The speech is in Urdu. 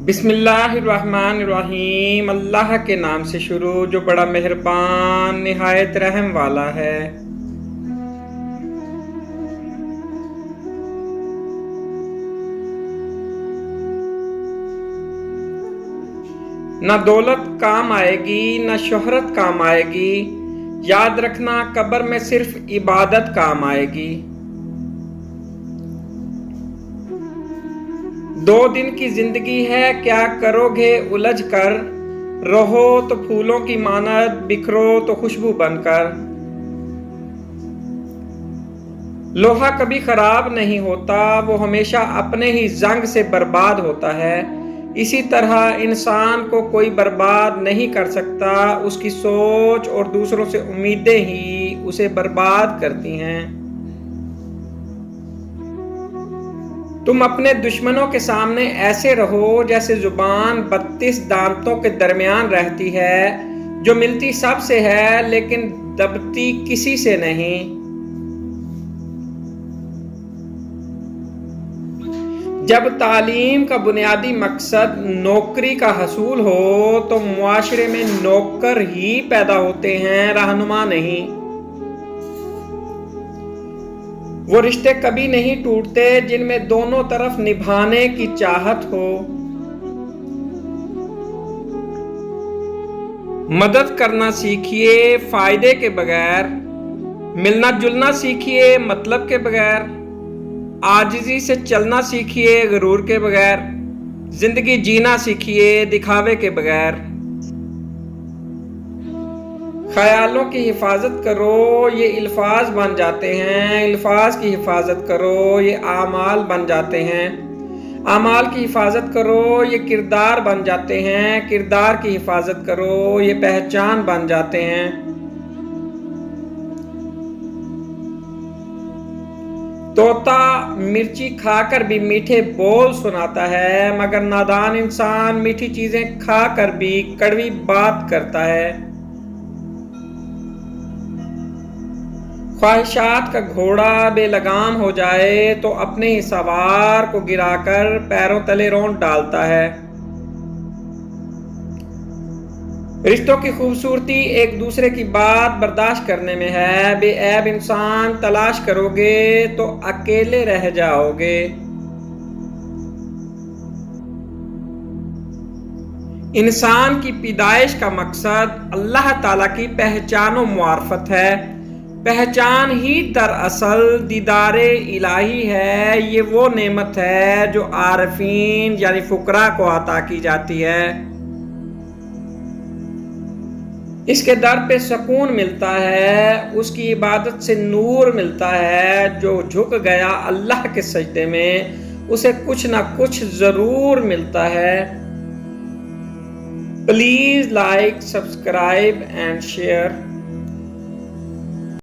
بسم اللہ الرحمن الرحیم، اللہ کے نام سے شروع جو بڑا مہربان نہایت رحم والا ہے۔ نہ دولت کام آئے گی نہ شہرت کام آئے گی، یاد رکھنا قبر میں صرف عبادت کام آئے گی۔ 2 دن کی زندگی ہے کیا کرو گے الجھ کر، رہو تو پھولوں کی مانند بکھرو تو خوشبو بن کر۔ لوہا کبھی خراب نہیں ہوتا، وہ ہمیشہ اپنے ہی زنگ سے برباد ہوتا ہے۔ اسی طرح انسان کو کوئی برباد نہیں کر سکتا، اس کی سوچ اور دوسروں سے امیدیں ہی اسے برباد کرتی ہیں۔ تم اپنے دشمنوں کے سامنے ایسے رہو جیسے زبان 32 دانتوں کے درمیان رہتی ہے، جو ملتی سب سے ہے لیکن دبتی کسی سے نہیں۔ جب تعلیم کا بنیادی مقصد نوکری کا حصول ہو تو معاشرے میں نوکر ہی پیدا ہوتے ہیں، رہنما نہیں۔ وہ رشتے کبھی نہیں ٹوٹتے جن میں دونوں طرف نبھانے کی چاہت ہو۔ مدد کرنا سیکھیے فائدے کے بغیر، ملنا جلنا سیکھیے مطلب کے بغیر، عاجزی سے چلنا سیکھیے غرور کے بغیر، زندگی جینا سیکھیے دکھاوے کے بغیر۔ خیالوں کی حفاظت کرو یہ الفاظ بن جاتے ہیں، الفاظ کی حفاظت کرو یہ اعمال بن جاتے ہیں، اعمال کی حفاظت کرو یہ کردار بن جاتے ہیں، کردار کی حفاظت کرو یہ پہچان بن جاتے ہیں۔ طوطا مرچی کھا کر بھی میٹھے بول سناتا ہے، مگر نادان انسان میٹھی چیزیں کھا کر بھی کڑوی بات کرتا ہے۔ خواہشات کا گھوڑا بے لگام ہو جائے تو اپنے ہی سوار کو گرا کر پیروں تلے رونٹ ڈالتا ہے۔ رشتوں کی خوبصورتی ایک دوسرے کی بات برداشت کرنے میں ہے، بے عیب انسان تلاش کرو گے تو اکیلے رہ جاؤ گے۔ انسان کی پیدائش کا مقصد اللہ تعالیٰ کی پہچان و معرفت ہے، پہچان ہی دراصل دیدار الہی ہے۔ یہ وہ نعمت ہے جو عارفین یعنی فقراء کو عطا کی جاتی ہے۔ اس کے در پہ سکون ملتا ہے، اس کی عبادت سے نور ملتا ہے۔ جو جھک گیا اللہ کے سجدے میں اسے کچھ نہ کچھ ضرور ملتا ہے۔ Please like, subscribe and share.